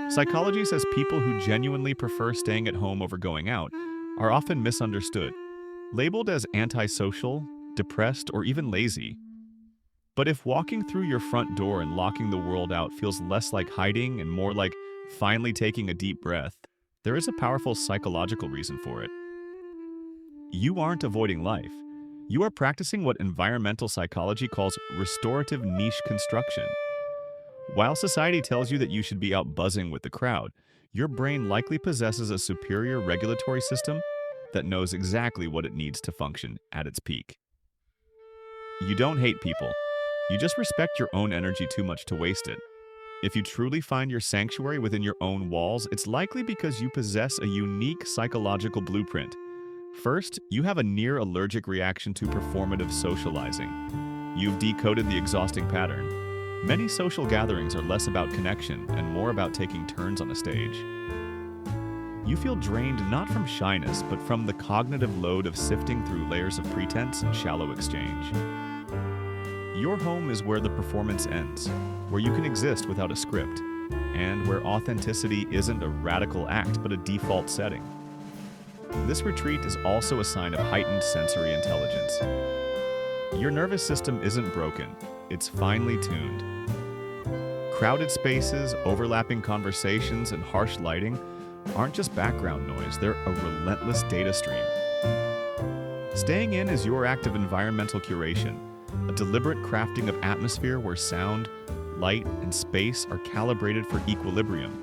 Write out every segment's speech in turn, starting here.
Psychology says people who genuinely prefer staying at home over going out are often misunderstood, labeled as antisocial, depressed, or even lazy. But if walking through your front door and locking the world out feels less like hiding and more like finally taking a deep breath, there is a powerful psychological reason for it. You aren't avoiding life. You are practicing what environmental psychology calls restorative niche construction. While society tells you that you should be out buzzing with the crowd, your brain likely possesses a superior regulatory system that knows exactly what it needs to function at its peak. You don't hate people. You just respect your own energy too much to waste it. If you truly find your sanctuary within your own walls, it's likely because you possess a unique psychological blueprint. First, you have a near allergic reaction to performative socializing. You've decoded the exhausting pattern. Many social gatherings are less about connection and more about taking turns on a stage. You feel drained not from shyness, but from the cognitive load of sifting through layers of pretense and shallow exchange. Your home is where the performance ends, where you can exist without a script, and where authenticity isn't a radical act but a default setting. This retreat is also a sign of heightened sensory intelligence. Your nervous system isn't broken, it's finely tuned. Crowded spaces, overlapping conversations, and harsh lighting aren't just background noise, they're a relentless data stream. Staying in is your act of environmental curation, a deliberate crafting of atmosphere where sound, light, and space are calibrated for equilibrium.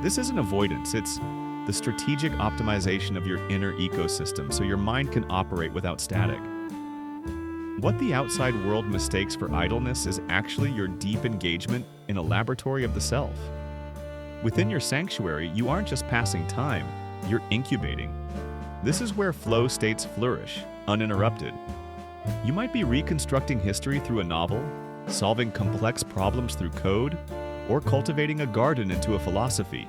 This isn't avoidance, it's the strategic optimization of your inner ecosystem so your mind can operate without static. What the outside world mistakes for idleness is actually your deep engagement in a laboratory of the self. Within your sanctuary, you aren't just passing time, you're incubating. This is where flow states flourish, uninterrupted. You might be reconstructing history through a novel, solving complex problems through code, or cultivating a garden into a philosophy.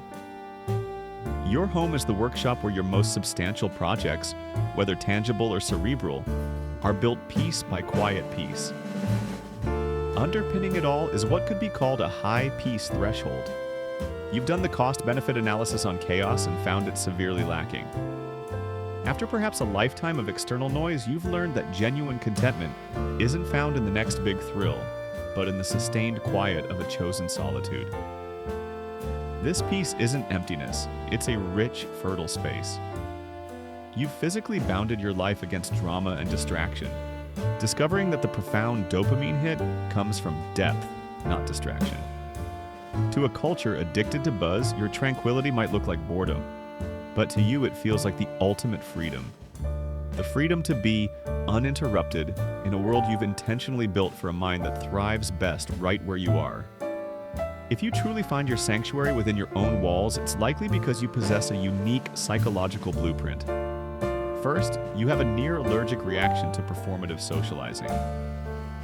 Your home is the workshop where your most substantial projects, whether tangible or cerebral, are built piece by quiet piece. Underpinning it all is what could be called a high peace threshold. You've done the cost-benefit analysis on chaos and found it severely lacking. After perhaps a lifetime of external noise, you've learned that genuine contentment isn't found in the next big thrill, but in the sustained quiet of a chosen solitude. This peace isn't emptiness, it's a rich, fertile space. You've physically bounded your life against drama and distraction, discovering that the profound dopamine hit comes from depth, not distraction. To a culture addicted to buzz, your tranquility might look like boredom, but to you it feels like the ultimate freedom. The freedom to be uninterrupted in a world you've intentionally built for a mind that thrives best right where you are. If you truly find your sanctuary within your own walls, it's likely because you possess a unique psychological blueprint. First, you have a near allergic reaction to performative socializing.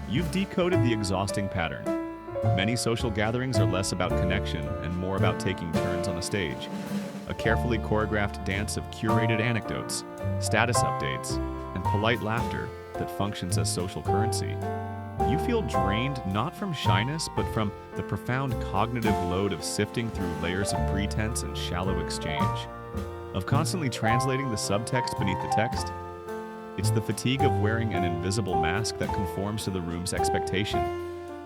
You've decoded the exhausting pattern. Many social gatherings are less about connection and more about taking turns on a stage, a carefully choreographed dance of curated anecdotes, status updates, and polite laughter that functions as social currency. You feel drained not from shyness, but from the profound cognitive load of sifting through layers of pretense and shallow exchange, of constantly translating the subtext beneath the text. It's the fatigue of wearing an invisible mask that conforms to the room's expectation,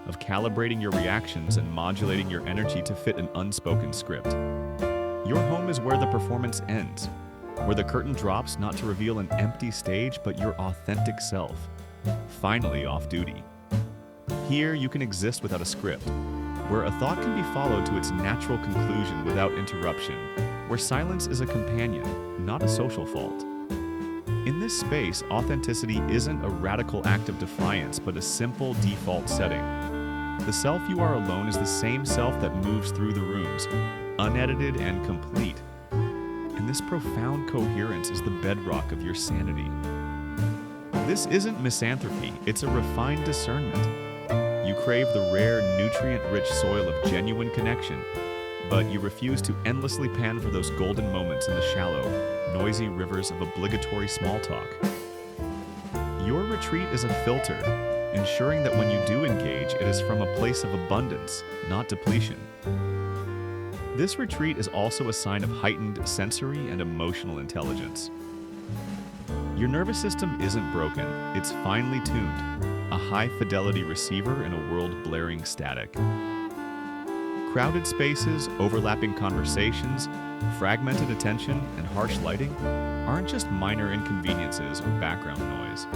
of calibrating your reactions and modulating your energy to fit an unspoken script. Your home is where the performance ends, where the curtain drops not to reveal an empty stage but your authentic self, finally off duty. Here you can exist without a script, where a thought can be followed to its natural conclusion without interruption, where silence is a companion, not a social fault. In this space, authenticity isn't a radical act of defiance but a simple default setting. The self you are alone is the same self that moves through the rooms, unedited and complete. And this profound coherence is the bedrock of your sanity. This isn't misanthropy, it's a refined discernment. You crave the rare, nutrient-rich soil of genuine connection, but you refuse to endlessly pan for those golden moments in the shallow, noisy rivers of obligatory small talk. Your retreat is a filter, ensuring that when you do engage, it is from a place of abundance, not depletion. This retreat is also a sign of heightened sensory and emotional intelligence. Your nervous system isn't broken, it's finely tuned, a high-fidelity receiver in a world blaring static. Crowded spaces, overlapping conversations, fragmented attention, and harsh lighting aren't just minor inconveniences or background noise.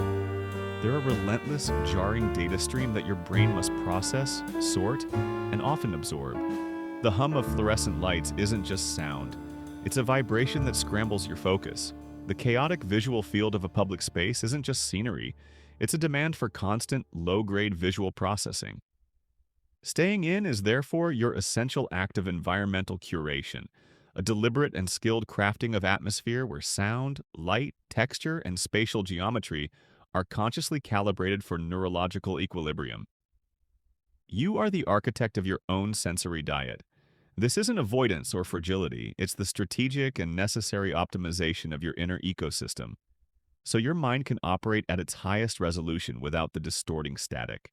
They're a relentless, jarring data stream that your brain must process, sort, and often absorb. The hum of fluorescent lights isn't just sound. It's a vibration that scrambles your focus. The chaotic visual field of a public space isn't just scenery. It's a demand for constant, low-grade visual processing. Staying in is therefore your essential act of environmental curation, a deliberate and skilled crafting of atmosphere where sound, light, texture, and spatial geometry are consciously calibrated for neurological equilibrium. You are the architect of your own sensory diet. This isn't avoidance or fragility, it's the strategic and necessary optimization of your inner ecosystem, so your mind can operate at its highest resolution without the distorting static.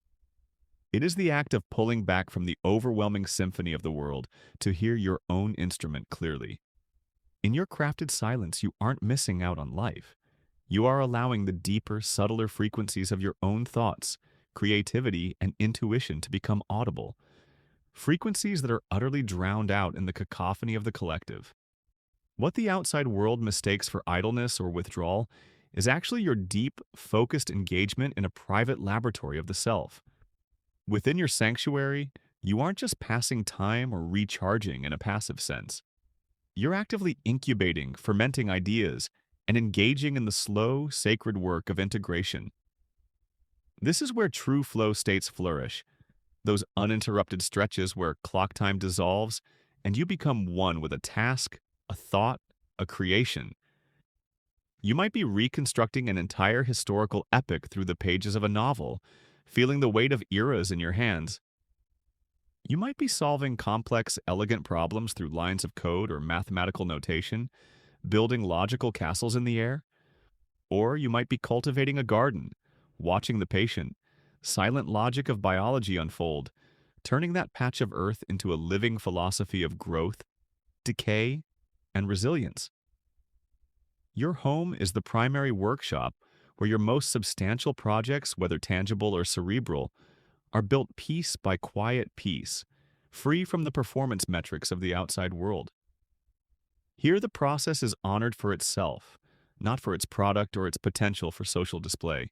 It is the act of pulling back from the overwhelming symphony of the world to hear your own instrument clearly. In your crafted silence, you aren't missing out on life. You are allowing the deeper, subtler frequencies of your own thoughts, creativity, and intuition to become audible. Frequencies that are utterly drowned out in the cacophony of the collective. What the outside world mistakes for idleness or withdrawal is actually your deep, focused engagement in a private laboratory of the self. Within your sanctuary, you aren't just passing time or recharging in a passive sense. You're actively incubating, fermenting ideas, and engaging in the slow, sacred work of integration. This is where true flow states flourish, those uninterrupted stretches where clock time dissolves and you become one with a task, a thought, a creation. You might be reconstructing an entire historical epic through the pages of a novel, feeling the weight of eras in your hands. You might be solving complex, elegant problems through lines of code or mathematical notation, building logical castles in the air. Or you might be cultivating a garden, watching the patient, silent logic of biology unfold, turning that patch of earth into a living philosophy of growth, decay, and resilience. Your home is the primary workshop where your most substantial projects, whether tangible or cerebral, are built piece by quiet piece, free from the performance metrics of the outside world. Here the process is honored for itself, not for its product or its potential for social display.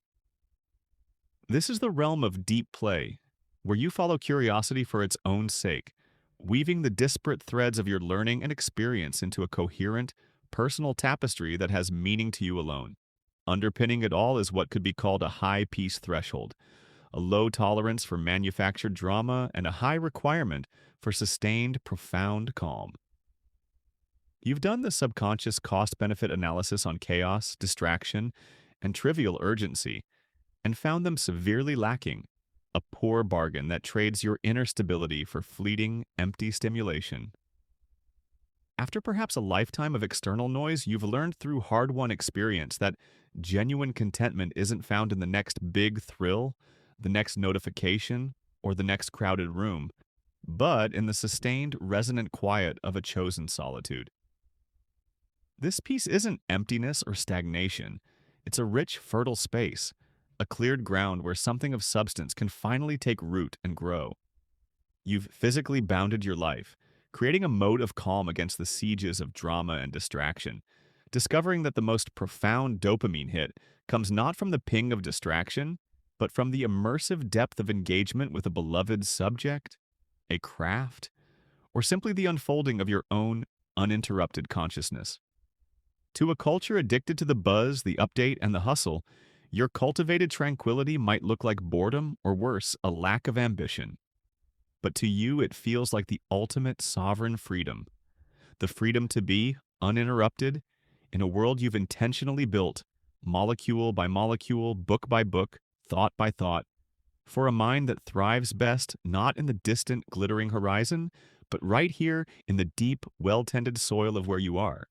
This is the realm of deep play, where you follow curiosity for its own sake, weaving the disparate threads of your learning and experience into a coherent, personal tapestry that has meaning to you alone. Underpinning it all is what could be called a high peace threshold, a low tolerance for manufactured drama and a high requirement for sustained, profound calm. You've done the subconscious cost-benefit analysis on chaos, distraction, and trivial urgency, and found them severely lacking, a poor bargain that trades your inner stability for fleeting, empty stimulation. After perhaps a lifetime of external noise, you've learned through hard-won experience that genuine contentment isn't found in the next big thrill, the next notification, or the next crowded room, but in the sustained, resonant quiet of a chosen solitude. This peace isn't emptiness or stagnation. It's a rich, fertile space, a cleared ground where something of substance can finally take root and grow. You've physically bounded your life, creating a moat of calm against the sieges of drama and distraction, discovering that the most profound dopamine hit comes not from the ping of distraction, but from the immersive depth of engagement with a beloved subject, a craft, or simply the unfolding of your own uninterrupted consciousness. To a culture addicted to the buzz, the update, and the hustle, your cultivated tranquility might look like boredom, or worse, a lack of ambition. But to you, it feels like the ultimate sovereign freedom, the freedom to be uninterrupted in a world you've intentionally built, molecule by molecule, book by book, thought by thought, for a mind that thrives best not in the distant, glittering horizon, but right here in the deep, well-tended soil of where you are.